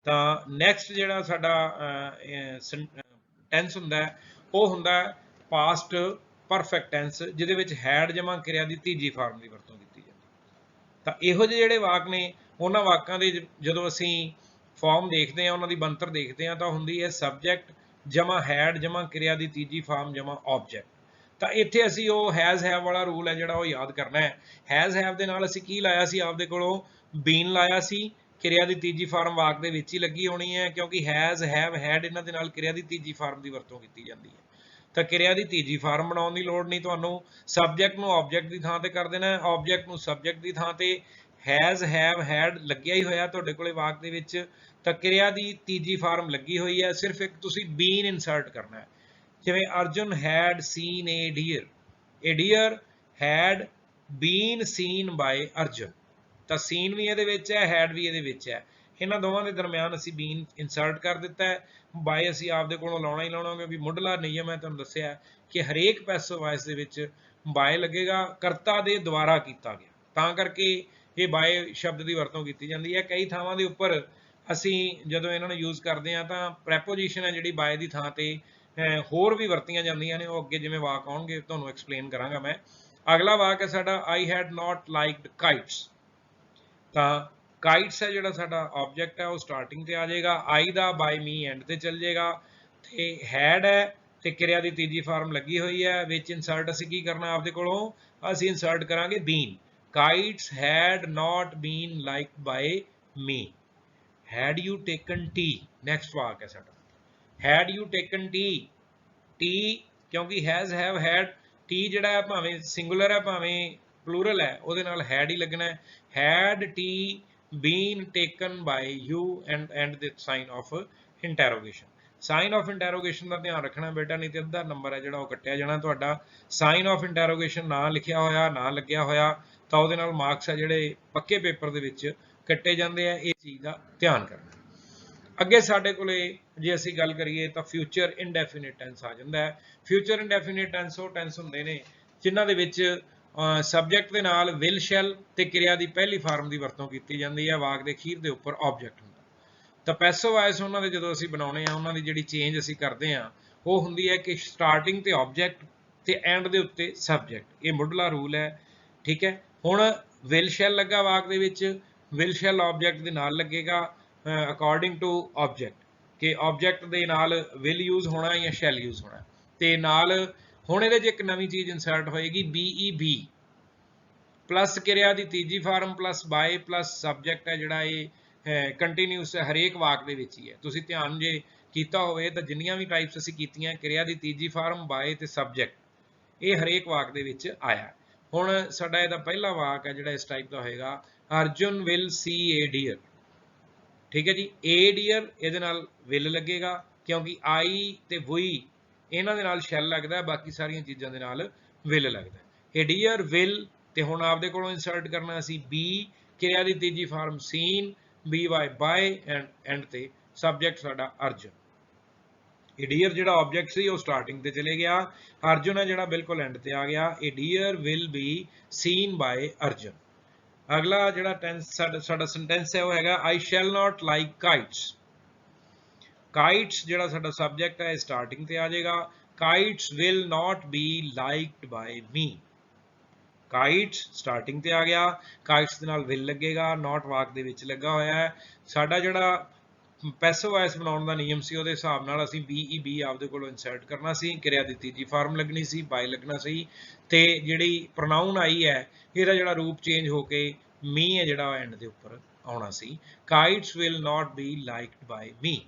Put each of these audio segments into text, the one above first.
ਤਾਂ ਨੈਕਸਟ ਜਿਹੜਾ ਸਾਡਾ ਟੈਂਸ ਹੁੰਦਾ ਉਹ ਹੁੰਦਾ ਪਾਸਟ ਪਰਫੈਕਟ ਟੈਂਸ, ਜਿਹਦੇ ਵਿੱਚ ਹੈਡ ਜਮਾ ਕਿਰਿਆ ਦੀ ਤੀਜੀ ਫਾਰਮ ਦੀ ਵਰਤੋਂ ਕੀਤੀ ਜਾਂਦੀ। ਤਾਂ ਇਹੋ ਜਿਹੇ ਜਿਹੜੇ ਵਾਕ ਨੇ ਉਹਨਾਂ ਵਾਕਾਂ ਦੇ ਜਦੋਂ ਅਸੀਂ ਫਾਰਮ ਦੇਖਦੇ ਹਾਂ, ਉਹਨਾਂ ਦੀ ਬਣਤਰ ਦੇਖਦੇ ਹਾਂ, ਤਾਂ ਹੁੰਦੀ ਹੈ ਸਬਜੈਕਟ ਜਮਾ ਹੈਡ ਜਮਾ ਕਿਰਿਆ ਦੀ ਤੀਜੀ ਫਾਰਮ ਜਮਾ ਆਬਜੈਕਟ। ਤਾਂ ਇੱਥੇ ਅਸੀਂ ਉਹ ਹੈਜ਼ ਹੈਵ ਵਾਲਾ ਰੂਲ ਹੈ ਜਿਹੜਾ ਉਹ ਯਾਦ ਕਰਨਾ ਹੈ। ਹੈਜ਼ ਹੈਵ ਦੇ ਨਾਲ ਅਸੀਂ ਕੀ ਲਾਇਆ ਸੀ, ਆਪਦੇ ਕੋਲੋਂ ਬੀਨ ਲਾਇਆ ਸੀ। ਕਿਰਿਆ ਦੀ ਤੀਜੀ ਫਾਰਮ ਵਾਕ ਦੇ ਵਿੱਚ ਹੀ ਲੱਗੀ ਹੋਣੀ ਹੈ, ਕਿਉਂਕਿ ਹੈਜ਼ ਹੈਵ ਹੈਡ ਇਹਨਾਂ ਦੇ ਨਾਲ ਕਿਰਿਆ ਦੀ ਤੀਜੀ ਫਾਰਮ ਦੀ ਵਰਤੋਂ ਕੀਤੀ ਜਾਂਦੀ ਹੈ। ਤਾਂ ਕਿਰਿਆ ਦੀ ਤੀਜੀ ਫਾਰਮ ਬਣਾਉਣ ਦੀ ਲੋੜ ਨਹੀਂ ਤੁਹਾਨੂੰ। ਸਬਜੈਕਟ ਨੂੰ ਆਬਜੈਕਟ ਦੀ ਥਾਂ ਤੇ ਕਰ ਦੇਣਾ, ਆਬਜੈਕਟ ਨੂੰ ਸਬਜੈਕਟ ਦੀ ਥਾਂ ਤੇ ਹੈਜ਼ ਹੈਵ ਹੈਡ ਲੱਗਿਆ ਹੀ ਹੋਇਆ ਤੁਹਾਡੇ ਕੋਲੇ ਵਾਕ ਦੇ ਵਿੱਚ। ਤਾਂ ਕਿਰਿਆ ਦੀ ਤੀਜੀ ਫਾਰਮ ਲੱਗੀ ਹੋਈ ਹੈ, ਸਿਰਫ ਇੱਕ ਤੁਸੀਂ ਬੀਨ ਇਨਸਰਟ ਕਰਨਾ ਹੈ। ਜਿਵੇਂ Arjun had seen a deer, a deer had been seen by Arjun. ਤਾਂ ਸੀਨ ਵੀ ਇਹਦੇ ਵਿੱਚ ਹੈ, ਹੈਡ ਵੀ ਇਹਦੇ ਵਿੱਚ ਹੈ। ਇਹਨਾਂ ਦੋਵਾਂ ਦੇ ਦਰਮਿਆਨ ਅਸੀਂ ਬੀਨ ਇਨਸਰਟ ਕਰ ਦਿੱਤਾ ਹੈ। ਬਾਏ ਅਸੀਂ ਆਪਦੇ ਕੋਲੋਂ ਲਾਉਣਾ ਹੀ ਲਾਉਣਾ, ਕਿਉਂਕਿ ਮੁੱਢਲਾ ਨਿਯਮ ਹੈ ਤੁਹਾਨੂੰ ਦੱਸਿਆ ਕਿ ਹਰੇਕ ਪੈਸਿਵ ਵਾਇਸ ਦੇ ਵਿੱਚ ਬਾਏ ਲੱਗੇਗਾ, ਕਰਤਾ ਦੇ ਦੁਆਰਾ ਕੀਤਾ ਗਿਆ, ਤਾਂ ਕਰਕੇ ਇਹ ਬਾਏ ਸ਼ਬਦ ਦੀ ਵਰਤੋਂ ਕੀਤੀ ਜਾਂਦੀ ਹੈ। ਕਈ ਥਾਵਾਂ ਦੇ ਉੱਪਰ ਅਸੀਂ ਜਦੋਂ ਇਹਨਾਂ ਨੂੰ ਯੂਜ਼ ਕਰਦੇ ਹਾਂ ਤਾਂ ਪ੍ਰੈਪੋਜੀਸ਼ਨ ਹੈ ਜਿਹੜੀ ਬਾਏ ਦੀ ਥਾਂ ਤੇ ਹੋਰ ਵੀ ਵਰਤੀਆਂ ਜਾਂਦੀਆਂ ਨੇ, ਉਹ ਅੱਗੇ ਜਿਵੇਂ ਵਾਕ ਆਉਣਗੇ ਤੁਹਾਨੂੰ ਐਕਸਪਲੇਨ ਕਰਾਂਗਾ ਮੈਂ। ਅਗਲਾ ਵਾਕ ਹੈ ਸਾਡਾ I had not liked kites. ਤਾਂ ਕਾਈਟਸ ਹੈ ਜਿਹੜਾ ਸਾਡਾ ਆਬਜੈਕਟ ਹੈ ਉਹ ਸਟਾਰਟਿੰਗ ਤੇ ਆ ਜਾਏਗਾ, ਆਈ ਦਾ ਬਾਈ ਮੀ ਐਂਡ ਤੇ ਚੱਲ ਜਾਏਗਾ, ਤੇ ਹੈਡ ਹੈ ਤੇ ਕਿਰਿਆ ਦੀ ਤੀਜੀ ਫਾਰਮ ਲੱਗੀ ਹੋਈ ਹੈ। ਵਿੱਚ ਇਨਸਰਟ ਅਸੀਂ ਕੀ ਕਰਨਾ, ਆਪਦੇ ਕੋਲੋਂ ਅਸੀਂ ਇਨਸਰਟ ਕਰਾਂਗੇ been. Kites had not been liked by me. Had you taken tea, next वाक है साडा had you taken tea. Tea क्योंकि हैज़ हैव हैड, टी जिहड़ा है भावें सिंगुलर है भावें प्लूरल है, ਉਹਦੇ ਨਾਲ हैड ही लगना है। Had to been taken by you and the sign of interrogation. Sign of interrogation का ध्यान रखना बेटा, नहीं तो अद्धा नंबर है जिहड़ा ਉਹ ਕੱਟਿਆ जाना ਤੁਹਾਡਾ। साइन ऑफ इंटैरोगेशन ना लिखिया होया ना लग्गिया होया ਤਾਂ ਉਹਦੇ ਨਾਲ ਮਾਰਕਸ ਹੈ ਜਿਹੜੇ ਪੱਕੇ ਪੇਪਰ ਦੇ ਵਿੱਚ ਕੱਟੇ ਜਾਂਦੇ ਆ। ਇਹ ਚੀਜ਼ ਦਾ ਧਿਆਨ ਕਰਨਾ। ਅੱਗੇ ਸਾਡੇ ਕੋਲੇ ਜੇ ਅਸੀਂ ਗੱਲ ਕਰੀਏ ਤਾਂ ਫਿਊਚਰ ਇਨਡੈਫੀਨਿਟ ਟੈਂਸ ਆ ਜਾਂਦਾ ਹੈ। ਫਿਊਚਰ ਇਨਡੈਫੀਨਿਟ ਟੈਂਸ ਉਹ ਟੈਂਸ ਹੁੰਦੇ ਨੇ ਜਿਨ੍ਹਾਂ ਦੇ ਵਿੱਚ ਸਬਜੈਕਟ ਦੇ ਨਾਲ ਵਿਲ ਸ਼ੈਲ ਤੇ ਕਿਰਿਆ ਦੀ ਪਹਿਲੀ ਫਾਰਮ ਦੀ ਵਰਤੋਂ ਕੀਤੀ ਜਾਂਦੀ ਹੈ, ਵਾਕ ਦੇ ਅਖੀਰ ਦੇ ਉੱਪਰ ਆਬਜੈਕਟ ਹੁੰਦਾ। ਤਾਂ ਪੈਸਿਵ ਵਾਇਸ ਉਹਨਾਂ ਦੇ ਜਦੋਂ ਅਸੀਂ ਬਣਾਉਣੇ ਆ, ਉਹਨਾਂ ਦੀ ਜਿਹੜੀ ਚੇਂਜ ਅਸੀਂ ਕਰਦੇ ਆ ਉਹ ਹੁੰਦੀ ਹੈ ਕਿ ਸਟਾਰਟਿੰਗ ਤੇ ਆਬਜੈਕਟ ਤੇ ਐਂਡ ਦੇ ਉੱਤੇ ਸਬਜੈਕਟ। ਇਹ ਮੁੱਢਲਾ ਰੂਲ ਹੈ, ਠੀਕ ਹੈ। ਹੁਣ ਵਿਲ ਸ਼ੈਲ ਲੱਗਾ ਵਾਕ ਦੇ ਵਿੱਚ, ਵਿਲ ਸ਼ੈਲ ਆਬਜੈਕਟ ਦੇ ਨਾਲ ਲੱਗੇਗਾ ਅਕੋਰਡਿੰਗ ਟੂ ਆਬਜੈਕਟ, ਕਿ ਆਬਜੈਕਟ ਦੇ ਨਾਲ ਵਿਲ ਯੂਜ਼ ਹੋਣਾ ਜਾਂ ਸ਼ੈਲ ਯੂਜ਼ ਹੋਣਾ। ਤੇ ਨਾਲ ਹੁਣ ਇਹਦੇ 'ਚ ਇੱਕ ਨਵੀਂ ਚੀਜ਼ ਇਨਸਰਟ ਹੋਏਗੀ, BEB ਪਲੱਸ ਕਿਰਿਆ ਦੀ ਤੀਜੀ form plus by plus subject ਹੈ ਜਿਹੜਾ ਇਹ ਕੰਟੀਨਿਊਸ ਹਰੇਕ ਵਾਕ ਦੇ ਵਿੱਚ ਹੀ ਹੈ। ਤੁਸੀਂ ਧਿਆਨ ਜੇ ਕੀਤਾ ਹੋਵੇ ਤਾਂ ਜਿੰਨੀਆਂ ਵੀ ਟਾਈਪਸ ਅਸੀਂ ਕੀਤੀਆਂ, ਕਿਰਿਆ ਦੀ ਤੀਜੀ ਫਾਰਮ ਬਾਏ ਤੇ ਸਬਜੈਕਟ, ਇਹ ਹਰੇਕ ਵਾਕ ਦੇ ਵਿੱਚ ਆਇਆ। ਹੁਣ ਸਾਡਾ ਇਹਦਾ ਪਹਿਲਾ ਵਾਕ ਹੈ ਜਿਹੜਾ ਇਸ ਟਾਈਪ ਦਾ ਹੋਏਗਾ, Arjun will see a deer. ਠੀਕ ਹੈ ਜੀ, ਏ ਡੀਅਰ ਇਹਦੇ ਨਾਲ ਵਿਲ ਲੱਗੇਗਾ ਕਿਉਂਕਿ ਆਈ ਤੇ ਵੀ ਇਹਨਾਂ ਦੇ ਨਾਲ ਸ਼ੈਲ ਲੱਗਦਾ, ਬਾਕੀ ਸਾਰੀਆਂ ਚੀਜ਼ਾਂ ਦੇ ਨਾਲ ਵਿਲ ਲੱਗਦਾ। ਏ ਡੀਅਰ ਵਿਲ, ਤੇ ਹੁਣ ਆਪਦੇ ਕੋਲੋਂ ਇਨਸਰਟ ਕਰਨਾ ਅਸੀਂ ਬੀ, ਕਿਰਿਆ ਦੀ ਤੀਜੀ form seen, be by by and ਤੇ ਸਬਜੈਕਟ ਸਾਡਾ ਅਰਜੁਨ। ਏ ਡੀਅਰ ਜਿਹੜਾ ਆਬਜੈਕਟ ਸੀ ਉਹ ਸਟਾਰਟਿੰਗ ਤੇ ਚਲੇ ਗਿਆ, ਅਰਜੁਨ ਹੈ ਜਿਹੜਾ ਬਿਲਕੁਲ ਐਂਡ ਤੇ ਆ ਗਿਆ। A deer will be seen by Arjun. ਅਗਲਾ ਜਿਹੜਾ ਟੈਂਸ ਸਾਡਾ ਸੈਂਟੈਂਸ ਹੈ ਉਹ ਹੈਗਾ I shall not like kites. Kites ਜਿਹੜਾ ਸਾਡਾ ਸਬਜੈਕਟ ਹੈ ਸਟਾਰਟਿੰਗ ਤੇ ਆ ਜਾਏਗਾ, kites will not be liked by me. Kites starting ਤੇ ਆ ਗਿਆ, ਕਾਈਟਸ ਦੇ ਨਾਲ ਵਿਲ ਲੱਗੇਗਾ, ਨਾਟ ਵਾਕ ਦੇ ਵਿੱਚ ਲੱਗਾ ਹੋਇਆ ਹੈ। ਸਾਡਾ ਜਿਹੜਾ ਪੈਸਿਵ ਵਾਇਸ ਬਣਾਉਣ ਦਾ ਨਿਯਮ ਸੀ ਉਹਦੇ ਹਿਸਾਬ ਨਾਲ ਅਸੀਂ BEB ਆਪਦੇ ਕੋਲੋਂ ਇਨਸਰਟ ਕਰਨਾ ਸੀ, ਕਿਰਿਆ ਦੀ ਤੀਜੀ ਫਾਰਮ ਲੱਗਣੀ ਸੀ, ਬਾਏ ਲੱਗਣਾ ਸੀ, ਤੇ ਜਿਹੜੀ ਪ੍ਰੋਨਾਊਨ ਆਈ ਹੈ ਇਹਦਾ ਜਿਹੜਾ ਰੂਪ ਚੇਂਜ ਹੋ ਕੇ ਮੀ ਹੈ ਜਿਹੜਾ ਐਂਡ ਦੇ ਉੱਪਰ ਆਉਣਾ ਸੀ। Kites will not be liked by me.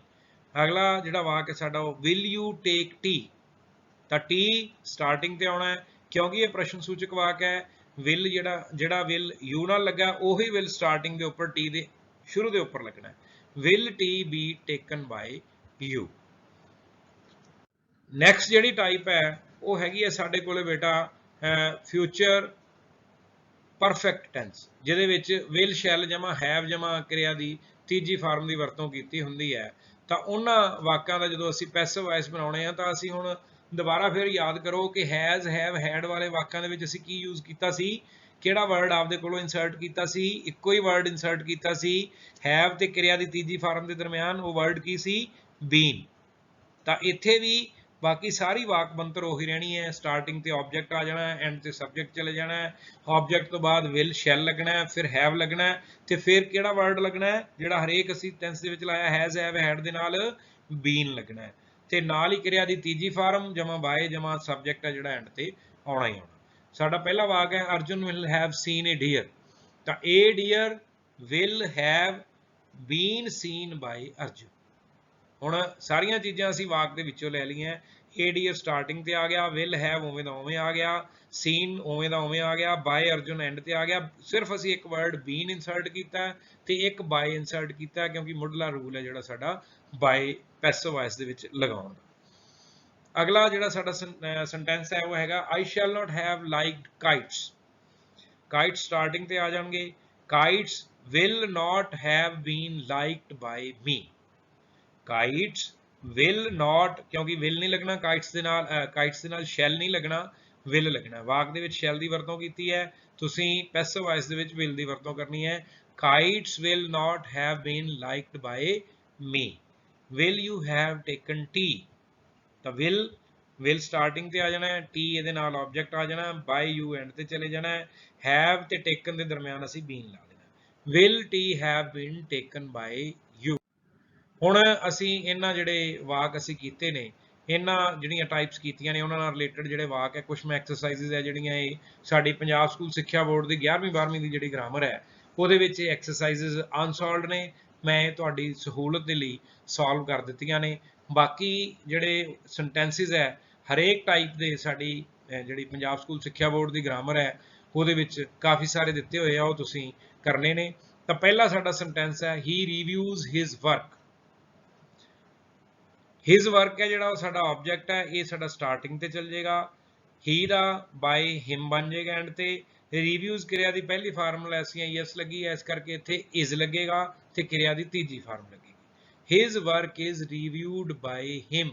ਅਗਲਾ ਜਿਹੜਾ ਵਾਕ ਹੈ ਸਾਡਾ ਉਹ ਵਿਲ ਯੂ ਟੇਕ ਟੀ। ਤਾਂ ਟੀ ਸਟਾਰਟਿੰਗ ਤੇ ਆਉਣਾ ਹੈ ਕਿਉਂਕਿ ਇਹ ਪ੍ਰਸ਼ਨ ਸੂਚਕ ਵਾਕ ਹੈ। ਵਿਲ ਜਿਹੜਾ ਵਿਲ ਯੂ ਨਾਲ ਲੱਗਾ ਉਹੀ ਵਿਲ ਸਟਾਰਟਿੰਗ ਦੇ ਉੱਪਰ ਟੀ ਦੇ ਸ਼ੁਰੂ ਦੇ ਉੱਪਰ ਲੱਗਣਾ ਹੈ। Will to be taken by you. Next ਜਿਹੜੀ ਟਾਈਪ ਹੈ ਉਹ ਹੈਗੀ ਹੈ ਸਾਡੇ ਕੋਲੇ ਬੇਟਾ ਫਿਊਚਰ ਪਰਫੈਕਟ ਟੈਂਸ, ਜਿਹਦੇ ਵਿੱਚ ਵਿਲ ਸ਼ੈਲ ਜਮਾ ਹੈਵ ਜਮਾ ਕਿਰਿਆ ਦੀ ਤੀਜੀ ਫਾਰਮ ਦੀ ਵਰਤੋਂ ਕੀਤੀ ਹੁੰਦੀ ਹੈ। ਤਾਂ ਉਹਨਾਂ ਵਾਕਾਂ ਦਾ ਜਦੋਂ ਅਸੀਂ ਪੈਸਿਵ ਵਾਇਸ ਬਣਾਉਣੇ ਆ ਤਾਂ ਅਸੀਂ ਹੁਣ ਦੁਬਾਰਾ ਫਿਰ ਯਾਦ ਕਰੋ ਕਿ ਹੈਜ਼ ਹੈਵ ਹੈਡ ਵਾਲੇ ਵਾਕਾਂ ਦੇ ਵਿੱਚ ਅਸੀਂ ਕੀ ਯੂਜ਼ ਕੀਤਾ ਸੀ, ਕਿਹੜਾ ਵਰਡ ਆਪਦੇ ਕੋਲੋਂ ਇਨਸਰਟ ਕੀਤਾ ਸੀ? ਇੱਕੋ ਹੀ ਵਰਡ ਇਨਸਰਟ ਕੀਤਾ ਸੀ ਹੈਵ ਤੇ ਕਿਰਿਆ ਦੀ ਤੀਜੀ ਫਾਰਮ ਦੇ ਦਰਮਿਆਨ। ਉਹ ਵਰਡ ਕੀ ਸੀ? ਬੀਨ। ਤਾਂ ਇੱਥੇ ਵੀ ਬਾਕੀ ਸਾਰੀ ਵਾਕ ਬਣਤਰ ਉਹੀ ਰਹਿਣੀ ਹੈ। ਸਟਾਰਟਿੰਗ ਤੇ ਆਬਜੈਕਟ ਆ ਜਾਣਾ, ਐਂਡ ਤੇ ਸਬਜੈਕਟ ਚਲੇ ਜਾਣਾ, ਆਬਜੈਕਟ ਤੋਂ ਬਾਅਦ ਵਿਲ ਸ਼ੈਲ ਲੱਗਣਾ, ਫਿਰ ਹੈਵ ਲੱਗਣਾ, ਤੇ ਫਿਰ ਕਿਹੜਾ ਵਰਡ ਲੱਗਣਾ ਜਿਹੜਾ ਹਰੇਕ ਅਸੀਂ ਟੈਂਸ ਦੇ ਵਿੱਚ ਲਾਇਆ ਹੈਜ਼, ਹੈਵ, ਹੈਡ ਦੇ ਨਾਲ? ਬੀਨ ਲੱਗਣਾ ਹੈ। ਤੇ ਨਾਲ ਹੀ ਕਿਰਿਆ ਦੀ ਤੀਜੀ ਫਾਰਮ ਜਮਾ ਬਾਏ ਜਮਾ ਸਬਜੈਕਟ ਹੈ ਜਿਹੜਾ ਐਂਡ ਤੇ ਆਉਣਾ ਹੀ ਆਉਣਾ। ਸਾਡਾ ਪਹਿਲਾ ਵਾਕ ਹੈ Arjun will have seen a deer. ਤਾਂ a deer will have been seen by Arjun. ਹੁਣ ਸਾਰੀਆਂ ਚੀਜ਼ਾਂ ਅਸੀਂ ਵਾਕ ਦੇ ਵਿੱਚੋਂ ਲੈ ਲਈਆਂ। ਏ ਡੀਅਰ ਸਟਾਰਟਿੰਗ ਤੇ ਆ ਗਿਆ, ਵਿਲ ਹੈਵ ਉਵੇਂ ਦਾ ਉਵੇਂ ਆ ਗਿਆ, ਸੀਨ ਉਵੇਂ ਦਾ ਉਵੇਂ ਆ ਗਿਆ, ਬਾਏ ਅਰਜੁਨ ਐਂਡ ਤੇ ਆ ਗਿਆ। ਸਿਰਫ ਅਸੀਂ ਇੱਕ ਵਰਡ ਬੀਨ ਇਨਸਰਟ ਕੀਤਾ ਤੇ ਇੱਕ ਬਾਏ ਇਨਸਰਟ ਕੀਤਾ, ਕਿਉਂਕਿ ਮੁੱਢਲਾ ਰੂਲ ਹੈ ਜਿਹੜਾ ਸਾਡਾ ਬਾਏ ਪੈਸਿਵ ਵਾਇਸ ਦੇ ਵਿੱਚ ਲਗਾਉਣ ਦਾ। ਅਗਲਾ ਜਿਹੜਾ ਸਾਡਾ ਸੈਂਟੈਂਸ ਹੈ ਉਹ ਹੈਗਾ I shall not have liked kites. Kites starting ਤੇ ਆ ਜਾਣਗੇ। Kites will not have been liked by me. kites will not, ਕਿਉਂਕਿ will ਨਹੀਂ ਲੱਗਣਾ kites ਦੇ ਨਾਲ shall ਨਹੀਂ ਲੱਗਣਾ, will ਲੱਗਣਾ। ਵਾਕ ਦੇ ਵਿੱਚ shall ਦੀ ਵਰਤੋਂ ਕੀਤੀ ਹੈ, ਤੁਸੀਂ ਪੈਸਿਵ ਵਾਇਸ ਦੇ ਵਿੱਚ will ਦੀ ਵਰਤੋਂ ਕਰਨੀ ਹੈ। kites will not have been liked by me. will you have taken tea? ਤਾਂ will starting ਤੇ ਆ ਜਾਣਾ ਹੈ, tea ਇਹਦੇ ਨਾਲ ਆਬਜੈਕਟ ਆ ਜਾਣਾ, by you end ਤੇ ਚਲੇ ਜਾਣਾ ਹੈ, have ਤੇ taken ਦੇ ਦਰਮਿਆਨ ਅਸੀਂ been ਲਾ ਦੇਣਾ। will tea have been taken by you? ਹੁਣ ਅਸੀਂ ਇਹਨਾਂ ਜਿਹੜੇ ਵਾਕ ਅਸੀਂ ਕੀਤੇ ਨੇ, ਇਹਨਾਂ ਜਿਹੜੀਆਂ ਟਾਈਪਸ ਕੀਤੀਆਂ ਨੇ ਉਹਨਾਂ ਨਾਲ ਰਿਲੇਟਡ ਜਿਹੜੇ ਵਾਕ ਹੈ, ਕੁਛ ਮੈਂ ਐਕਸਰਸਾਈਜ਼ਸ ਹੈ ਜਿਹੜੀਆਂ ਇਹ ਸਾਡੀ ਪੰਜਾਬ ਸਕੂਲ ਸਿੱਖਿਆ ਬੋਰਡ ਦੀ 11ਵੀਂ 12ਵੀਂ ਦੀ ਜਿਹੜੀ ਗ੍ਰਾਮਰ ਹੈ ਉਹਦੇ ਵਿੱਚ ਇਹ ਐਕਸਰਸਾਈਜ਼ਸ ਅਨਸੋਲਵਡ ਨੇ। ਮੈਂ ਤੁਹਾਡੀ ਸਹੂਲਤ ਦੇ ਲਈ ਸੋਲਵ ਕਰ ਦਿੱਤੀਆਂ ਨੇ। ਬਾਕੀ ਜਿਹੜੇ ਸੈਂਟੈਂਸਿਸ ਹੈ ਹਰੇਕ ਟਾਈਪ ਦੇ ਸਾਡੀ ਜਿਹੜੀ ਪੰਜਾਬ ਸਕੂਲ ਸਿੱਖਿਆ ਬੋਰਡ ਦੀ ਗ੍ਰਾਮਰ ਹੈ ਉਹਦੇ ਵਿੱਚ ਕਾਫੀ ਸਾਰੇ ਦਿੱਤੇ ਹੋਏ ਆ, ਉਹ ਤੁਸੀਂ ਕਰਨੇ ਨੇ। ਤਾਂ ਪਹਿਲਾ ਸਾਡਾ ਸੈਂਟੈਂਸ ਹੈ he reviews his work. His work ਹੈ ਜਿਹੜਾ ਉਹ ਸਾਡਾ ਆਬਜੈਕਟ ਹੈ, ਇਹ ਸਾਡਾ ਸਟਾਰਟਿੰਗ ਤੇ ਚੱਲ ਜਾਏਗਾ। ਹੀ ਦਾ ਬਾਈ ਹਿਮ ਬਣ ਜਾਏਗਾ ਐਂਡ ਤੇ। ਰਿਵਿਊਜ਼ ਕਿਰਿਆ ਦੀ ਪਹਿਲੀ ਫਾਰਮੂਲਾ ਅਸੀਂ ਯੈਸ ਲੱਗੀ ਹੈ, ਇਸ ਕਰਕੇ ਇੱਥੇ ਇਜ਼ ਲੱਗੇਗਾ ਤੇ ਕਿਰਿਆ ਦੀ ਤੀਜੀ ਫਾਰਮ ਲੱਗੇਗੀ। His work is reviewed by him.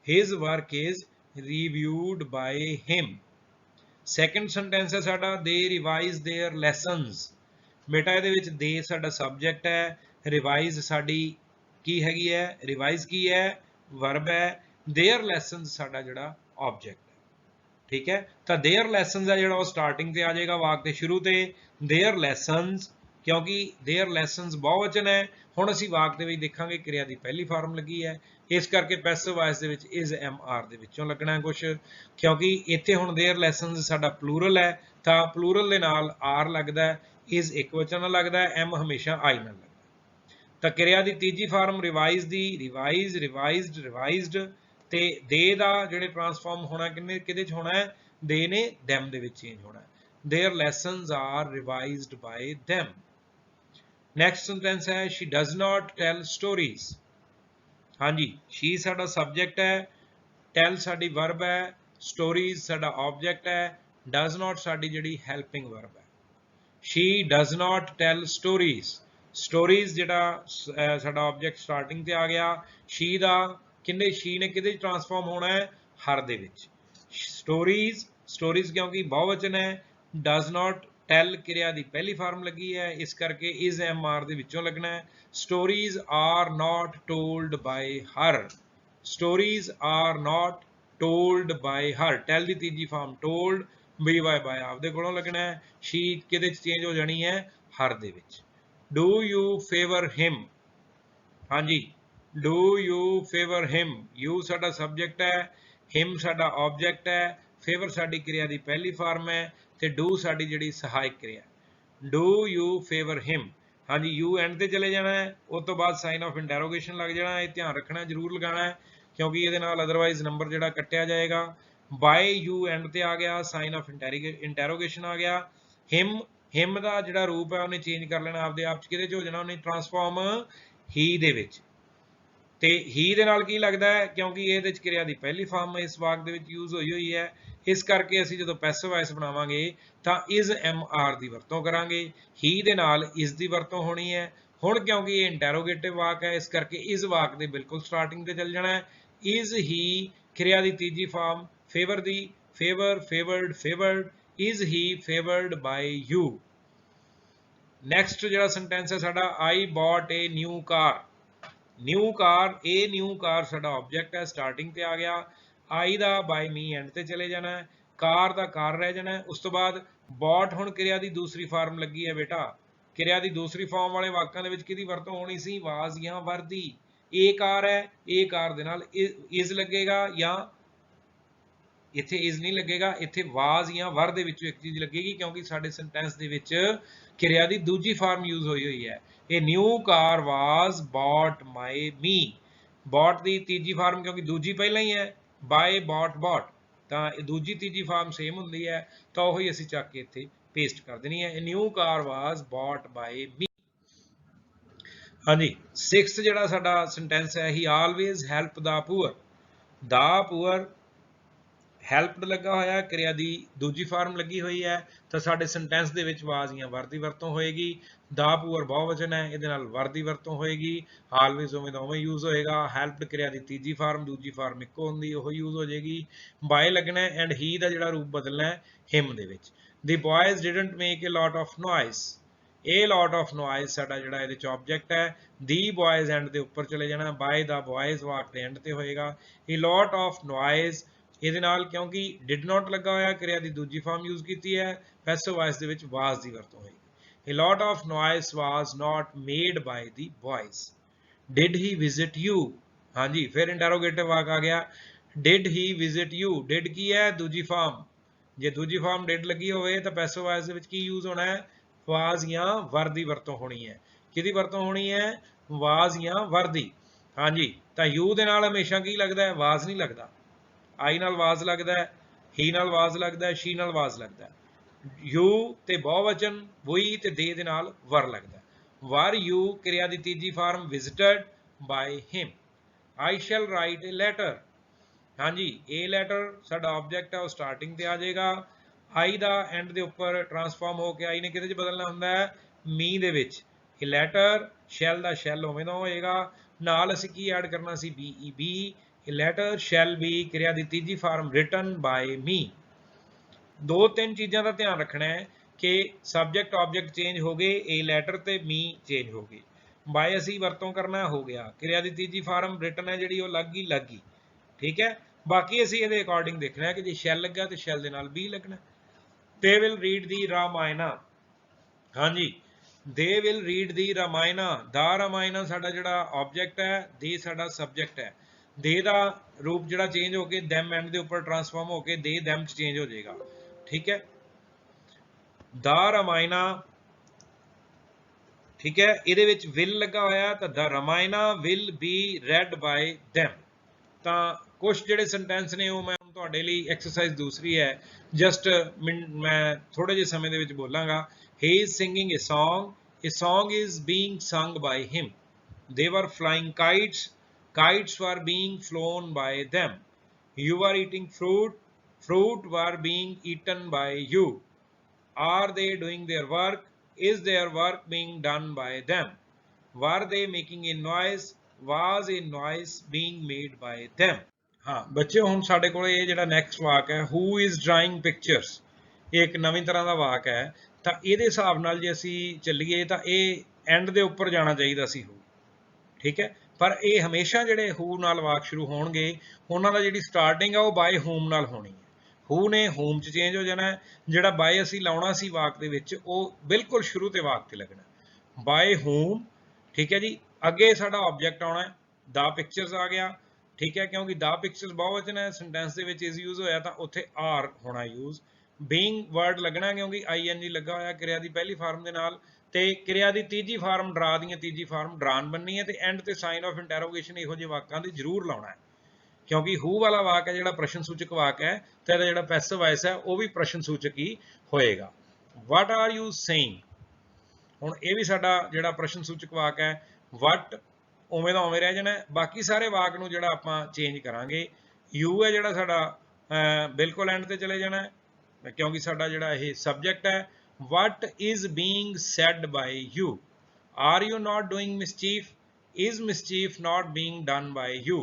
His work is reviewed by him. Second sentence ਹੈ ਸਾਡਾ ਦੇ ਰਿਵਾਈਜ਼ देयर ਲੈਸਨਸ। ਬੇਟਾ ਇਹਦੇ ਵਿੱਚ ਦੇ ਸਾਡਾ ਸਬਜੈਕਟ ਹੈ, ਰਿਵਾਈਜ਼ ਸਾਡੀ ਕੀ ਹੈਗੀ ਹੈ? ਰਿਵਾਈਜ਼ ਕੀ ਹੈ? ਵਰਬ ਹੈ। देयर ਲੈਸਨਸ ਸਾਡਾ ਜਿਹੜਾ ਆਬਜੈਕਟ ਹੈ। ਠੀਕ ਹੈ, ਤਾਂ देयर ਲੈਸਨਸ ਹੈ ਜਿਹੜਾ ਉਹ ਸਟਾਰਟਿੰਗ ਤੇ ਆ ਜਾਏਗਾ ਵਾਕ ਦੇ ਸ਼ੁਰੂ ਤੇ। देयर ਲੈਸਨਸ, ਕਿਉਂਕਿ देयर ਲੈਸਨਸ ਬਹੁਵਚਨ ਹੈ। ਹੁਣ ਅਸੀਂ ਵਾਕ ਦੇ ਵਿੱਚ ਦੇਖਾਂਗੇ ਕਿਰਿਆ ਦੀ ਪਹਿਲੀ ਫਾਰਮ ਲੱਗੀ ਹੈ, ਇਸ ਕਰਕੇ ਪੈਸਿਵ ਵਾਇਸ ਦੇ ਵਿੱਚ ਇਜ਼ ਐਮ ਆਰ ਦੇ ਵਿੱਚੋਂ ਲੱਗਣਾ ਕੁਛ, ਕਿਉਂਕਿ ਇੱਥੇ ਹੁਣ देयर ਲੈਸਨਸ ਸਾਡਾ ਪਲੂਰਲ ਹੈ ਤਾਂ ਪਲੂਰਲ ਦੇ ਨਾਲ ਆਰ ਲੱਗਦਾ ਹੈ, ਇਜ਼ ਇੱਕ ਵਚਨ ਨਾਲ ਲੱਗਦਾ ਹੈ, ਐਮ ਹਮੇਸ਼ਾ ਆਈ ਨਾਲ ਲੱਗਦਾ। ਤਾਂ ਕਿਰਿਆ ਦੀ ਤੀਜੀ ਫਾਰਮ ਰਿਵਾਈਜ਼ ਦੀ, ਰਿਵਾਈਜ਼, ਰਿਵਾਈਜ਼ਡ, ਰਿਵਾਈਜ਼ਡ, ਤੇ ਦੇ ਦਾ ਜਿਹੜੇ ਟ੍ਰਾਂਸਫਾਰਮ ਹੋਣਾ ਕਿਹਦੇ ਚ ਹੋਣਾ ਹੈ? ਦੇ ਨੇ them ਦੇ ਵਿੱਚ ਚੇਂਜ ਹੋਣਾ ਹੈ। Their lessons are revised by them. Next sentence ਹੈ she does not tell stories. ਹਾਂਜੀ, she ਸਾਡਾ ਸਬਜੈਕਟ ਹੈ, tell ਸਾਡੀ ਵਰਬ ਹੈ, stories ਸਾਡਾ ਆਬਜੈਕਟ ਹੈ, does not ਸਾਡੀ ਜਿਹੜੀ ਹੈਲਪਿੰਗ ਵਰਬ ਹੈ। she does not tell stories. Stories ਜਿਹੜਾ ਸਾਡਾ ਆਬਜੈਕਟ ਸਟਾਰਟਿੰਗ ਤੇ ਆ ਗਿਆ। she ਦਾ she ਨੇ ਕਿਹਦੇ ਚ ਟ੍ਰਾਂਸਫਾਰਮ ਹੋਣਾ ਹੈ? ਹਰ ਦੇ ਵਿੱਚ। ਸਟੋਰੀਜ਼ ਕਿਉਂਕਿ ਬਹੁਵਚਨ ਹੈ। does not tell ਕਿਰਿਆ ਦੀ ਪਹਿਲੀ ਫਾਰਮ ਲੱਗੀ ਹੈ, ਇਸ ਕਰਕੇ is mr ਦੇ ਵਿੱਚੋਂ ਲੱਗਣਾ ਹੈ। stories are not told by her. stories are not told by her, tell ਦੀ ਤੀਜੀ ਫਾਰਮ told, by ਆਪਦੇ ਕੋਲੋਂ ਲੱਗਣਾ ਹੈ। she ਕਿਹਦੇ ਚ ਚੇਂਜ ਹੋ ਜਾਣੀ ਹੈ? ਹਰ ਦੇ ਵਿੱਚ। do you favor him? ਹਾਂਜੀ, do you favor him? you ਸਾਡਾ ਸਬਜੈਕਟ ਹੈ, him ਸਾਡਾ ਆਬਜੈਕਟ ਹੈ, favor ਸਾਡੀ ਕਿਰਿਆ ਦੀ ਪਹਿਲੀ ਫਾਰਮ ਹੈ ਤੇ do ਸਾਡੀ ਜਿਹੜੀ ਸਹਾਇਕ ਕਿਰਿਆ। do you favor him? ਹਾਂਜੀ, you end ਤੇ ਚਲੇ ਜਾਣਾ ਹੈ, ਉਸ ਤੋਂ ਬਾਅਦ ਸਾਈਨ ਆਫ ਇੰਟਰੋਗੇਸ਼ਨ ਲੱਗ ਜਾਣਾ। ਇਹ ਧਿਆਨ ਰੱਖਣਾ ਜ਼ਰੂਰ ਲਗਾਉਣਾ ਹੈ, ਕਿਉਂਕਿ ਇਹਦੇ ਨਾਲ ਅਦਰਵਾਈਜ਼ ਨੰਬਰ ਜਿਹੜਾ ਕੱਟਿਆ ਜਾਏਗਾ। by you end ਤੇ ਆ ਗਿਆ, ਸਾਈਨ ਆਫ ਇੰਟਰੋਗੇਸ਼ਨ ਆ ਗਿਆ। ਹਿਮ ਦਾ ਜਿਹੜਾ ਰੂਪ ਹੈ ਉਹਨੇ ਚੇਂਜ ਕਰ ਲੈਣਾ ਆਪਦੇ ਆਪ ਚ, ਕਿਹਦੇ ਚ ਹੋ ਜਾਣਾ? ਉਹਨੇ ਟ੍ਰਾਂਸਫਾਰਮ ਹੀ ਦੇ ਵਿੱਚ। ਤੇ ਹੀ ਦੇ ਨਾਲ ਕੀ ਲੱਗਦਾ ਹੈ? ਕਿਉਂਕਿ ਇਹਦੇ ਚ ਕਿਰਿਆ ਦੀ ਪਹਿਲੀ ਫਾਰਮ ਇਸ ਵਾਕ ਦੇ ਵਿੱਚ ਯੂਜ਼ ਹੋਈ ਹੈ, ਇਸ ਕਰਕੇ ਅਸੀਂ ਜਦੋਂ ਪੈਸਿਵ ਵਾਇਸ ਬਣਾਵਾਂਗੇ ਤਾਂ is mr ਦੀ ਵਰਤੋਂ ਕਰਾਂਗੇ। ਹੀ ਦੇ ਨਾਲ is ਦੀ ਵਰਤੋਂ ਹੋਣੀ ਹੈ। ਹੁਣ ਕਿਉਂਕਿ ਇਹ ਇੰਟਰੋਗੇਟਿਵ ਵਾਕ ਹੈ, ਇਸ ਕਰਕੇ is ਵਾਕ ਦੇ ਬਿਲਕੁਲ ਸਟਾਰਟਿੰਗ ਤੇ ਚੱਲ ਜਾਣਾ ਹੈ। is he ਕਿਰਿਆ ਦੀ ਤੀਜੀ farm favour the, favour, ਫੇਵਰਡ, ਫੇਵਰਡ, is he favored by you? Next ਜਿਹੜਾ sentence ਹੈ ਸਾਡਾ I bought a new car. New ਕਾਰ, ਇਹ ਨਿਊ ਕਾਰ ਸਾਡਾ ਆਬਜੈਕਟ ਹੈ, ਸਟਾਰਟਿੰਗ ਤੇ ਆ ਗਿਆ। ਆਈ ਦਾ ਬਾਈ ਮੀ ਐਂਡ ਤੇ ਚਲੇ ਜਾਣਾ, ਕਾਰ ਦਾ ਕਾਰ ਰਹਿ ਜਾਣਾ। ਉਸ ਤੋਂ ਬਾਅਦ ਬੌਟ ਹੁਣ ਕਿਰਿਆ ਦੀ ਦੂਸਰੀ ਫਾਰਮ ਲੱਗੀ ਹੈ ਬੇਟਾ। ਕਿਰਿਆ ਦੀ ਦੂਸਰੀ ਫਾਰਮ ਵਾਲੇ ਵਾਕਾਂ ਦੇ ਵਿੱਚ ਕਿਹਦੀ ਵਰਤੋਂ ਹੋਣੀ ਸੀ? ਵਾਸ ਜਾਂ ਵਰ ਦੀ। ਇਹ ਕਾਰ ਹੈ, ਇਹ ਕਾਰ ਦੇ ਨਾਲ ਇਜ਼ ਲੱਗੇਗਾ, ਜਾਂ ਇੱਥੇ ਇਜ਼ ਨਹੀਂ ਲੱਗੇਗਾ, ਇੱਥੇ ਵਾਸ ਜਾਂ ਵਰ ਦੇ ਵਿੱਚੋਂ ਇੱਕ ਚੀਜ਼ ਲੱਗੇਗੀ, ਕਿਉਂਕਿ ਸਾਡੇ ਸੈਂਟੈਂਸ ਦੇ ਵਿੱਚ ਕਿਰਿਆ ਦੀ ਦੂਜੀ ਫਾਰਮ ਯੂਜ਼ ਹੋਈ ਹੋਈ ਹੈ। ਇਹ ਨਿਊ ਕਾਰ ਵਾਸ ਬੌਟ ਬਾਈ ਮੀ। ਬੌਟ ਦੀ ਤੀਜੀ ਫਾਰਮ ਕਿਉਂਕਿ ਦੂਜੀ ਪਹਿਲਾਂ ਹੀ ਹੈ, ਬਾਏ ਬੌਟ ਬੌਟ, ਤਾਂ ਇਹ ਦੂਜੀ ਤੀਜੀ ਫਾਰਮ ਸੇਮ ਹੁੰਦੀ ਹੈ, ਤਾਂ ਉਹੀ ਅਸੀਂ ਚੱਕ ਕੇ ਇੱਥੇ ਪੇਸਟ ਕਰ ਦੇਣੀ ਹੈ। ਇਹ ਨਿਊ ਕਾਰ ਵਾਸ ਬੌਟ ਬਾਈ ਮੀ। ਹਾਂਜੀ, 6th ਜਿਹੜਾ ਸਾਡਾ ਸੈਂਟੈਂਸ ਹੈ, he always help the poor. The poor helped ਲੱਗਾ ਹੋਇਆ, ਕਿਰਿਆ ਦੀ ਦੂਜੀ ਫਾਰਮ ਲੱਗੀ ਹੋਈ ਹੈ, ਤਾਂ ਸਾਡੇ ਸੈਂਟੈਂਸ ਦੇ ਵਿੱਚ ਵਾਸ ਜਾਂ ਵਰ ਦੀ ਵਰਤੋਂ ਹੋਏਗੀ। ਦਾ ਪੂਅਰ ਬਹੁਵਚਨ ਹੈ, ਇਹਦੇ ਨਾਲ ਵਰ ਦੀ ਵਰਤੋਂ ਹੋਏਗੀ। ਆਲਵੇਜ਼ ਉਵੇਂ ਦਾ ਉਵੇਂ ਯੂਜ਼ ਹੋਏਗਾ। ਹੈਲਪਡ ਕਿਰਿਆ ਦੀ ਤੀਜੀ ਫਾਰਮ, ਦੂਜੀ ਫਾਰਮ ਇੱਕੋ ਹੁੰਦੀ, ਉਹ ਯੂਜ਼ ਹੋ ਜਾਏਗੀ। ਬਾਏ ਲੱਗਣਾ ਐਂਡ ਹੀ ਦਾ ਜਿਹੜਾ ਰੂਪ ਬਦਲਣਾ ਹੈ ਹਿਮ ਦੇ ਵਿੱਚ। The boys didn't make a lot of noise. ਇਹ ਲੋਟ ਆਫ ਨੋਇਜ਼ ਸਾਡਾ ਜਿਹੜਾ ਇਹਦੇ ਚ ਆਬਜੈਕਟ ਹੈ। ਦੀ ਬॉयਜ਼ ਐਂਡ ਦੇ ਉੱਪਰ ਚਲੇ ਜਾਣਾ, ਬਾਏ ਦਾ ਬॉयਜ਼ ਵਾਕ ਦੇ ਐਂਡ ਤੇ ਹੋਏਗਾ। ਇਹ ਲੋਟ ਆਫ ਨੋਇਜ਼ ਇਹਦੇ ਨਾਲ ਕਿਉਂਕਿ ਡਿਡ ਨੋਟ ਲੱਗਾ ਹੋਇਆ, ਕਿਰਿਆ ਦੀ ਦੂਜੀ ਫਾਰਮ ਯੂਜ਼ ਕੀਤੀ ਹੈ, ਪੈਸਿਵ ਵਾਇਸ ਦੇ ਵਿੱਚ ਵਾਸ ਦੀ ਵਰਤੋਂ ਹੋਏਗੀ। A lot of noise was not made by the boys. Did he visit you? ਹਾਂਜੀ, ਫਿਰ ਇੰਟਰੋਗੇਟਿਵ ਵਾਕ ਆ ਗਿਆ। Did he visit you? Did ਕੀ ਹੈ? ਦੂਜੀ ਫਾਰਮ। ਜੇ ਦੂਜੀ ਫਾਰਮ did ਲੱਗੀ ਹੋਵੇ ਤਾਂ ਪੈਸਿਵ ਵਾਇਸ ਦੇ ਵਿੱਚ ਕੀ ਯੂਜ਼ ਹੋਣਾ ਹੈ? was ਜਾਂ were ਦੀ ਵਰਤੋਂ ਹੋਣੀ ਹੈ। ਕਿਹਦੀ ਵਰਤੋਂ ਹੋਣੀ ਹੈ? was ਜਾਂ were ਦੀ। ਹਾਂਜੀ, ਤਾਂ you ਦੇ ਨਾਲ ਹਮੇਸ਼ਾ ਕੀ ਲੱਗਦਾ ਹੈ? was ਨਹੀਂ ਲੱਗਦਾ। I ਨਾਲ ਵਾਸ ਲੱਗਦਾ ਹੈ, ਹੀ ਨਾਲ ਵਾਸ ਲੱਗਦਾ ਹੈ, ਸ਼ੀ ਨਾਲ ਵਾਸ ਲੱਗਦਾ ਹੈ। ਯੂ ਤੇ ਬਹੁਵਚਨ ਵੀ ਤੇ ਦੇ ਦੇ ਨਾਲ ਵਰ ਲੱਗਦਾ। ਵਰ ਯੂ ਕਿਰਿਆ ਦੀ ਤੀਜੀ ਫਾਰਮ ਵਿਜ਼ਿਟਡ ਬਾਈ ਹਿਮ। ਆਈ ਸ਼ੈਲ ਰਾਈਟ ਏ ਲੈਟਰ। ਹਾਂਜੀ, ਇਹ ਲੈਟਰ ਸਾਡਾ ਆਬਜੈਕਟ ਹੈ, ਉਹ ਸਟਾਰਟਿੰਗ ਤੇ ਆ ਜਾਏਗਾ। ਆਈ ਦਾ ਐਂਡ ਦੇ ਉੱਪਰ ਟਰਾਂਸਫਾਰਮ ਹੋ ਕੇ ਆਈ ਨੇ ਕਿਹਦੇ 'ਚ ਬਦਲਣਾ ਹੁੰਦਾ ਹੈ? ਮੀ ਦੇ ਵਿੱਚ। ਇਹ ਲੈਟਰ, ਸ਼ੈਲ ਦਾ ਸ਼ੈਲ ਉਵੇਂ ਦਾ ਹੋਏਗਾ, ਨਾਲ ਅਸੀਂ ਕੀ ਐਡ ਕਰਨਾ ਸੀ? BEB। A letter shall be ਕਿਰਿਆ ਦੀ ਤੀਜੀ ਫਾਰਮ written by me। ਦੋ ਤਿੰਨ ਚੀਜ਼ਾਂ ਦਾ ਧਿਆਨ ਰੱਖਣਾ ਹੈ ਕਿ ਸਬਜੈਕਟ ਆਬਜੈਕਟ ਚੇਂਜ ਹੋ ਗਏ, ਇਹ ਲੈਟਰ ਤੇ ਮੀ ਚੇਂਜ ਹੋ ਗਏ। ਬਾਏ ਅਸੀਂ ਵਰਤੋਂ ਕਰਨਾ ਹੋ ਗਿਆ, ਕਿਰਿਆ ਦੀ ਤੀਜੀ ਫਾਰਮ written ਹੈ ਜਿਹੜੀ ਉਹ ਲੱਗ ਗਈ। ਠੀਕ ਹੈ, ਬਾਕੀ ਅਸੀਂ ਇਹਦੇ ਅਕੋਰਡਿੰਗ ਦੇਖਣਾ ਹੈ ਕਿ ਜੇ ਸ਼ੈਲ ਲੱਗਾ ਤੇ ਸ਼ੈਲ ਦੇ ਨਾਲ ਬੀ ਲੱਗਣਾ। they will read the ਰਾਮਾਇਣਾ। ਹਾਂਜੀ, they will read the ਰਾਮਾਇਣਾ। ਦਾ ਰਾਮਾਇਣਾ ਸਾਡਾ ਜਿਹੜਾ ਆਬਜੈਕਟ ਹੈ, ਦੇ ਸਾਡਾ ਸਬਜੈਕਟ ਹੈ। ਦੇ ਦਾ ਰੂਪ ਜਿਹੜਾ ਚੇਂਜ ਹੋ ਕੇ them ਐਂਡ ਦੇ ਉੱਪਰ ਟਰਾਂਸਫਾਰਮ ਹੋ ਕੇ ਦੇ them ਚ ਚੇਂਜ ਹੋ ਜਾਏਗਾ। ਠੀਕ ਹੈ, ਦਾ ਰਾਮਾਇਣਾ। ਠੀਕ ਹੈ, ਇਹਦੇ ਵਿੱਚ will ਲੱਗਾ ਹੋਇਆ, ਤਾਂ ਦਾ ਰਾਮਾਇਣਾ will be read by them। ਤਾਂ ਕੁਝ ਜਿਹੜੇ ਸੈਂਟੈਂਸ ਨੇ ਉਹ ਮੈਂ ਤੁਹਾਡੇ ਲਈ ਐਕਸਰਸਾਈਜ਼ ਦੂਸਰੀ ਹੈ, ਜਸਟ ਮੈਂ ਥੋੜੇ ਜਿਹੇ ਸਮੇਂ ਦੇ ਵਿੱਚ ਬੋਲਾਂਗਾ। he is singing a song, a song is being sung by him। they were flying kites, kites were being flown by them। you were eating fruit, fruit were being eaten by you। are they doing their work, is their work being done by them। were they making a noise, was a noise being made by them। ਹਾਂ ਬੱਚੇ, ਹੁਣ ਸਾਡੇ ਕੋਲ ਇਹ ਜਿਹੜਾ next ਵਾਕ ਹੈ, who is drawing pictures, ਇਹ ਇੱਕ ਨਵੀਂ ਤਰ੍ਹਾਂ ਦਾ ਵਾਕ ਹੈ। ਤਾਂ ਇਹਦੇ ਹਿਸਾਬ ਨਾਲ ਜੇ ਅਸੀਂ ਚੱਲੀਏ ਤਾਂ ਇਹ ਐਂਡ ਦੇ ਉੱਪਰ ਜਾਣਾ ਚਾਹੀਦਾ ਸੀ who। ਠੀਕ ਹੈ, ਪਰ ਇਹ ਹਮੇਸ਼ਾ ਜਿਹੜੇ who ਨਾਲ ਵਾਕ ਸ਼ੁਰੂ ਹੋਣਗੇ ਉਹਨਾਂ ਦਾ ਜਿਹੜੀ ਸਟਾਰਟਿੰਗ ਆ ਉਹ by whom ਨਾਲ ਹੋਣੀ ਹੈ। who ਨੇ whom ਚ ਚੇਂਜ ਹੋ ਜਾਣਾ ਹੈ, ਜਿਹੜਾ by ਅਸੀਂ ਲਾਉਣਾ ਸੀ ਵਾਕ ਦੇ ਵਿੱਚ ਉਹ ਬਿਲਕੁਲ ਸ਼ੁਰੂ ਤੇ ਵਾਕ ਤੇ ਲੱਗਣਾ by whom। ਠੀਕ ਹੈ ਜੀ, ਅੱਗੇ ਸਾਡਾ ਆਬਜੈਕਟ ਆਉਣਾ ਹੈ, ਦਾ ਪਿਕਚਰਸ ਆ ਗਿਆ। ਠੀਕ ਹੈ, ਕਿਉਂਕਿ ਦਾ ਪਿਕਚਰਸ ਬਹੁਵਚਨ ਹੈ, ਸੈਂਟੈਂਸ ਦੇ ਵਿੱਚ ਇਜ਼ ਯੂਜ਼ ਹੋਇਆ ਤਾਂ ਉੱਥੇ ਆਰ ਹੋਣਾ ਯੂਜ਼। ਬੀਇੰਗ ਵਰਡ ਲੱਗਣਾ ਕਿਉਂਕਿ ING ਲੱਗਾ ਹੋਇਆ ਕਿਰਿਆ ਦੀ ਪਹਿਲੀ ਫਾਰਮ ਦੇ ਨਾਲ, ਤੇ ਕਿਰਿਆ ਦੀ ਤੀਜੀ ਫਾਰਮ ਡਰਾ ਦੀਆਂ ਤੀਜੀ ਫਾਰਮ ਡਰਾਨ ਬਣਨੀ ਹੈ, ਤੇ ਐਂਡ ਤੇ ਸਾਈਨ ਆਫ ਇੰਟਰੋਗੇਸ਼ਨ ਇਹੋ ਜਿਹੇ ਵਾਕਾਂ ਦੇ ਜ਼ਰੂਰ ਲਾਉਣਾ ਹੈ, ਕਿਉਂਕਿ ਹੂ ਵਾਲਾ ਵਾਕ ਹੈ ਜਿਹੜਾ ਪ੍ਰਸ਼ਨ ਸੂਚਕ ਵਾਕ ਹੈ, ਤੇ ਇਹਦਾ ਜਿਹੜਾ ਪੈਸਿਵ ਵਾਇਸ ਹੈ ਉਹ ਵੀ ਪ੍ਰਸ਼ਨ ਸੂਚਕ ਹੀ ਹੋਏਗਾ। ਵਾਟ ਆਰ ਯੂ ਸੇਇੰਗ, ਹੁਣ ਇਹ ਵੀ ਸਾਡਾ ਜਿਹੜਾ ਪ੍ਰਸ਼ਨ ਸੂਚਕ ਵਾਕ ਹੈ, ਵਟ ਉਵੇਂ ਦਾ ਉਵੇਂ ਰਹਿ ਜਾਣਾ। ਬਾਕੀ ਸਾਰੇ ਵਾਕ ਨੂੰ ਜਿਹੜਾ ਆਪਾਂ ਚੇਂਜ ਕਰਾਂਗੇ, ਯੂ ਹੈ ਜਿਹੜਾ ਸਾਡਾ ਬਿਲਕੁਲ ਐਂਡ ਤੇ ਚਲੇ ਜਾਣਾ ਹੈ, ਕਿਉਂਕਿ ਸਾਡਾ ਜਿਹੜਾ ਇਹ ਸਬਜੈਕਟ ਹੈ। what is being said by you, are you not doing mischief, is mischief not being done by you,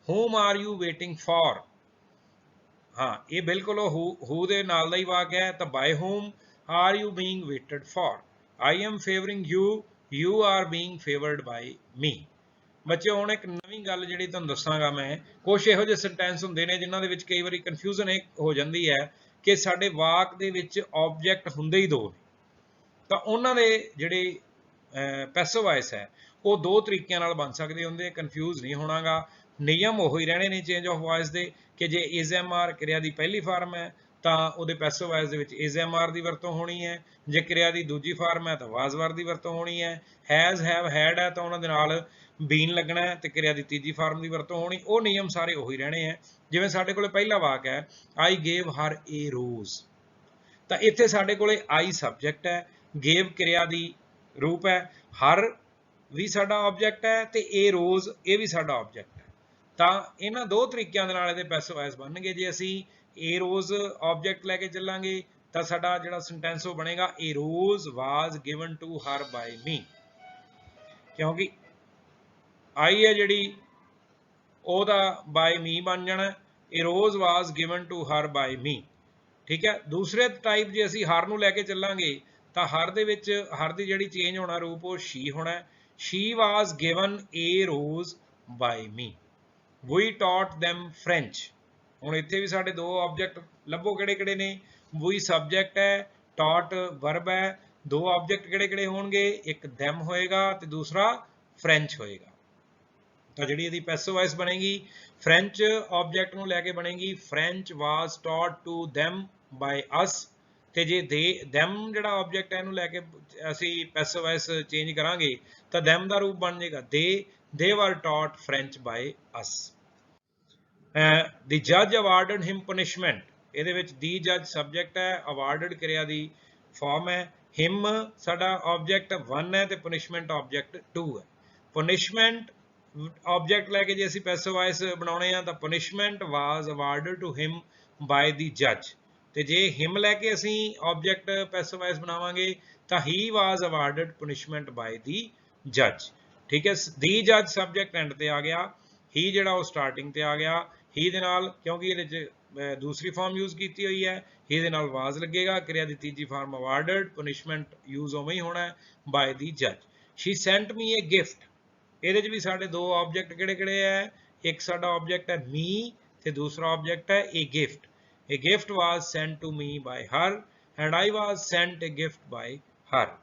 whom are you waiting for। हाँ ये बिल्कुल who ਦੇ ਨਾਲ ਦਾ ਹੀ ਵਾਕ ਹੈ। ਤਾਂ by whom are you being waited for? I am favoring you, you are being favored by me। ਬੱਚਿਓ ਹੁਣ ਇੱਕ ਨਵੀਂ ਗੱਲ ਜਿਹੜੀ ਤੁਹਾਨੂੰ ਦੱਸਾਂਗਾ ਮੈਂ, ਕੁਝ ਇਹੋ ਜਿਹੇ ਸੈਂਟੈਂਸ ਹੁੰਦੇ ਨੇ ਜਿਨ੍ਹਾਂ ਦੇ ਵਿੱਚ ਕਈ ਵਾਰੀ ਕਨਫਿਊਜ਼ਨ ਇਹ ਹੋ ਜਾਂਦੀ ਹੈ ਕਿ ਸਾਡੇ ਵਾਕ ਦੇ ਵਿੱਚ ਆਬਜੈਕਟ ਹੁੰਦੇ ਹੀ ਦੋ ਨੇ। ਤਾਂ ਉਹਨਾਂ ਦੇ ਜਿਹੜੇ ਪੈਸਿਵ ਵਾਇਸ ਹੈ ਉਹ ਦੋ ਤਰੀਕਿਆਂ ਨਾਲ ਬਣ ਸਕਦੇ ਹੁੰਦੇ, ਕਨਫਿਊਜ਼ ਨਹੀਂ ਹੋਣਾਗਾ। ਨਿਯਮ ਉਹੀ ਰਹਿਣੇ ਨੇ ਚੇਂਜ ਆਫ ਵਾਇਸ ਦੇ ਕਿ ਜੇ ਇਜ਼ ਐਮ ਆਰ ਕਿਰਿਆ ਦੀ ਪਹਿਲੀ ਫਾਰਮ ਹੈ ਤਾਂ ਉਹਦੇ ਪੈਸਿਵ ਵਾਇਸ ਦੇ ਵਿੱਚ ਇਜ਼ ਐਮ ਆਰ ਦੀ ਵਰਤੋਂ ਹੋਣੀ ਹੈ। ਜੇ ਕਿਰਿਆ ਦੀ ਦੂਜੀ ਫਾਰਮ ਹੈ ਤਾਂ ਵਾਜ਼ ਵਰ ਦੀ ਵਰਤੋਂ ਹੋਣੀ ਹੈ। ਹੈਜ਼ ਹੈਵ ਹੈਡ ਹੈ ਤਾਂ ਉਹਨਾਂ ਦੇ ਨਾਲ ਬੀਨ ਲੱਗਣਾ ਹੈ ਤੇ ਕਿਰਿਆ ਦੀ ਤੀਜੀ ਫਾਰਮ ਦੀ ਵਰਤੋਂ ਹੋਣੀ। ਉਹ ਨਿਯਮ ਸਾਰੇ ਉਹੀ ਰਹਿਣੇ ਹੈ। ਜਿਵੇਂ ਸਾਡੇ ਕੋਲੇ ਪਹਿਲਾ ਵਾਕ ਹੈ ਆਈ ਗੇਵ ਹਰ ਏ ਰੋਜ਼, ਤਾਂ ਇੱਥੇ ਸਾਡੇ ਕੋਲੇ ਆਈ ਸਬਜੈਕਟ ਹੈ, ਗੇਵ ਕਿਰਿਆ ਦੀ ਰੂਪ ਹੈ, ਹਰ ਵੀ ਸਾਡਾ ਆਬਜੈਕਟ ਹੈ ਤੇ ਏ ਰੋਜ਼ ਇਹ ਵੀ ਸਾਡਾ ਆਬਜੈਕਟ ਹੈ। ਤਾਂ ਇਹਨਾਂ ਦੋ ਤਰੀਕਿਆਂ ਦੇ ਨਾਲ ਇਹਦੇ ਪੈਸਿਵ ਵਾਇਸ ਬਣਨਗੇ। ਜੇ ਅਸੀਂ ਏ ਰੋਜ਼ ਆਬਜੈਕਟ ਲੈ ਕੇ ਚੱਲਾਂਗੇ ਤਾਂ ਸਾਡਾ ਜਿਹੜਾ ਸੈਂਟੈਂਸ ਉਹ ਬਣੇਗਾ ਏ ਰੋਜ਼ ਵਾਜ਼ ਗਿਵਨ ਟੂ ਹਰ ਬਾਈ ਮੀ, ਕਿਉਂਕਿ ਆਈ ਹੈ ਜਿਹੜੀ ਉਹਦਾ ਬਾਈ ਮੀ ਬਣ ਜਾਣਾ, ਏ ਰੋਜ਼ ਵਾਜ਼ ਗਿਵਨ ਟੂ ਹਰ ਬਾਈ ਮੀ। ਠੀਕ ਹੈ। ਦੂਸਰੇ ਟਾਈਪ ਜੇ ਅਸੀਂ ਹਰ ਨੂੰ ਲੈ ਕੇ ਚੱਲਾਂਗੇ ਤਾਂ ਹਰ ਦੇ ਵਿੱਚ ਹਰ ਦੀ ਜਿਹੜੀ ਚੇਂਜ ਹੋਣਾ ਰੂਪ ਉਹ ਸ਼ੀ ਹੋਣਾ। ਸ਼ੀ ਵਾਜ਼ ਗਿਵਨ ਏ ਰੋਜ਼ ਬਾਈ ਮੀ। ਵੀ ਟੌਟ them ਫ੍ਰੈਂਚ। ਹੁਣ ਇੱਥੇ ਵੀ ਸਾਡੇ ਦੋ ਆਬਜੈਕਟ ਲੱਭੋ ਕਿਹੜੇ ਕਿਹੜੇ ਨੇ। ਵੀ ਸਬਜੈਕਟ ਹੈ, ਟੌਟ ਵਰਬ ਹੈ। ਦੋ ਆਬਜੈਕਟ ਕਿਹੜੇ ਕਿਹੜੇ ਹੋਣਗੇ, ਇੱਕ them ਹੋਏਗਾ ਤੇ ਦੂਸਰਾ ਫ੍ਰੈਂਚ ਹੋਏਗਾ। ਤਾਂ ਜਿਹੜੀ ਇਹਦੀ ਪੈਸਿਵ ਵਾਇਸ ਬਣੇਗੀ ਫ੍ਰੈਂਚ ਆਬਜੈਕਟ ਨੂੰ ਲੈ ਕੇ ਬਣੇਗੀ French was taught to them by us. ਤੇ ਜੇ them ਜਿਹੜਾ ਆਬਜੈਕਟ ਹੈ ਇਹਨੂੰ ਲੈ ਕੇ ਅਸੀਂ ਪੈਸਿਵ ਵਾਇਸ ਚੇਂਜ ਕਰਾਂਗੇ ਤਾਂ them ਦਾ ਰੂਪ ਬਣ ਜਾਏਗਾ they were taught French by us। the judge awarded him punishment। ਇਹਦੇ ਵਿੱਚ the judge ਸਬਜੈਕਟ ਹੈ, awarded ਕਿਰਿਆ ਦੀ ਫਾਰਮ ਹੈ, him ਸਾਡਾ ਆਬਜੈਕਟ 1 ਹੈ ਤੇ punishment ਆਬਜੈਕਟ 2 ਹੈ। punishment ਆਬਜੈਕਟ ਲੈ ਕੇ ਜੇ ਅਸੀਂ ਪੈਸਿਵ ਵਾਇਸ ਬਣਾਉਣੇ ਆ ਤਾਂ punishment was awarded to him by the judge। ਤੇ ਜੇ him ਲੈ ਕੇ ਅਸੀਂ ਆਬਜੈਕਟ ਪੈਸਿਵ ਵਾਇਸ ਬਣਾਵਾਂਗੇ ਤਾਂ he was awarded punishment by the judge। ਠੀਕ ਹੈ। ਦੀ ਜੱਜ ਸਬਜੈਕਟ ਐਂਡ ਤੇ ਆ ਗਿਆ, ਹੀ ਜਿਹੜਾ ਉਹ ਸਟਾਰਟਿੰਗ ਤੇ ਆ ਗਿਆ। ਹੀ ਦੇ ਨਾਲ ਕਿਉਂਕਿ ਇਹਦੇ ਚ ਦੂਸਰੀ ਫਾਰਮ ਯੂਜ਼ ਕੀਤੀ ਹੋਈ ਹੈ, ਹੀ ਦੇ ਨਾਲ ਵਾਜ਼ ਲੱਗੇਗਾ। ਕਿਰਿਆ ਦੀ ਤੀਜੀ ਫਾਰਮ ਅਵਾਰਡਡ, ਪਨਿਸ਼ਮੈਂਟ ਯੂਜ਼ ਉਵੇਂ ਹੀ ਹੋਣਾ ਬਾਈ ਦੀ ਜੱਜ। She sent me a gift. ਇਹਦੇ ਚ ਵੀ ਸਾਡੇ ਦੋ ਆਬਜੈਕਟ ਕਿਹੜੇ ਕਿਹੜੇ ਹੈ, ਇੱਕ ਸਾਡਾ ਆਬਜੈਕਟ ਹੈ ਮੀ ਤੇ ਦੂਸਰਾ ਆਬਜੈਕਟ ਹੈ a gift. A gift was sent to me by her and I was sent a gift by her.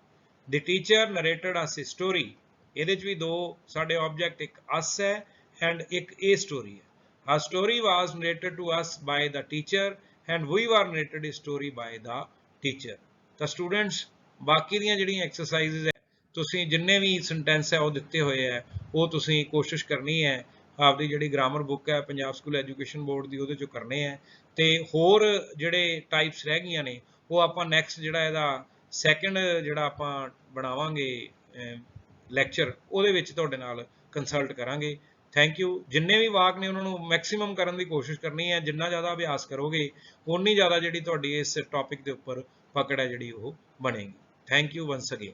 The teacher narrated us a story. ਇਹਦੇ ਚ ਵੀ ਦੋ ਸਾਡੇ ਆਬਜੈਕਟ, ਇੱਕ ਅਸ ਹੈ ਐਂਡ ਇੱਕ ਏ ਸਟੋਰੀ ਹੈ। A story was narrated to us by the teacher and we were narrated a story by the teacher। ਤਾਂ students ਬਾਕੀ ਦੀਆਂ ਜਿਹੜੀਆਂ ਐਕਸਰਸਾਈਜ਼ਸ ਹੈ ਤੁਸੀਂ ਜਿੰਨੇ ਵੀ ਸੈਂਟੈਂਸ ਹੈ ਉਹ ਦਿੱਤੇ ਹੋਏ ਹੈ ਉਹ ਤੁਸੀਂ ਕੋਸ਼ਿਸ਼ ਕਰਨੀ ਹੈ ਆਪਦੀ ਜਿਹੜੀ ਗ੍ਰਾਮਰ ਬੁੱਕ ਹੈ ਪੰਜਾਬ ਸਕੂਲ ਐਜੂਕੇਸ਼ਨ ਬੋਰਡ ਦੀ ਉਹਦੇ ਚੋਂ ਕਰਨੇ ਹੈ। ਤੇ ਹੋਰ ਜਿਹੜੇ ਟਾਈਪਸ ਰਹਿ ਗਈਆਂ ਨੇ ਉਹ ਆਪਾਂ ਨੈਕਸਟ ਜਿਹੜਾ ਇਹਦਾ ਸੈਕੰਡ ਜਿਹੜਾ ਆਪਾਂ ਬਣਾਵਾਂਗੇ ਲੈਕਚਰ ਉਹਦੇ ਵਿੱਚ ਤੁਹਾਡੇ ਨਾਲ ਕੰਸਲਟ ਕਰਾਂਗੇ। Thank you. ਜਿੰਨੇ ਵੀ ਵਾਕ ਨੇ ਉਹਨਾਂ ਨੂੰ ਮੈਕਸਿਮਮ ਕਰਨ ਦੀ ਕੋਸ਼ਿਸ਼ ਕਰਨੀ ਹੈ। ਜਿੰਨਾ ਜ਼ਿਆਦਾ ਅਭਿਆਸ ਕਰੋਗੇ ਉਨੀ ਜ਼ਿਆਦਾ ਜਿਹੜੀ ਤੁਹਾਡੀ ਇਸ ਟੌਪਿਕ ਦੇ ਉੱਪਰ ਪਕੜ ਹੈ ਜਿਹੜੀ ਉਹ ਬਣੇਗੀ। Thank you once again.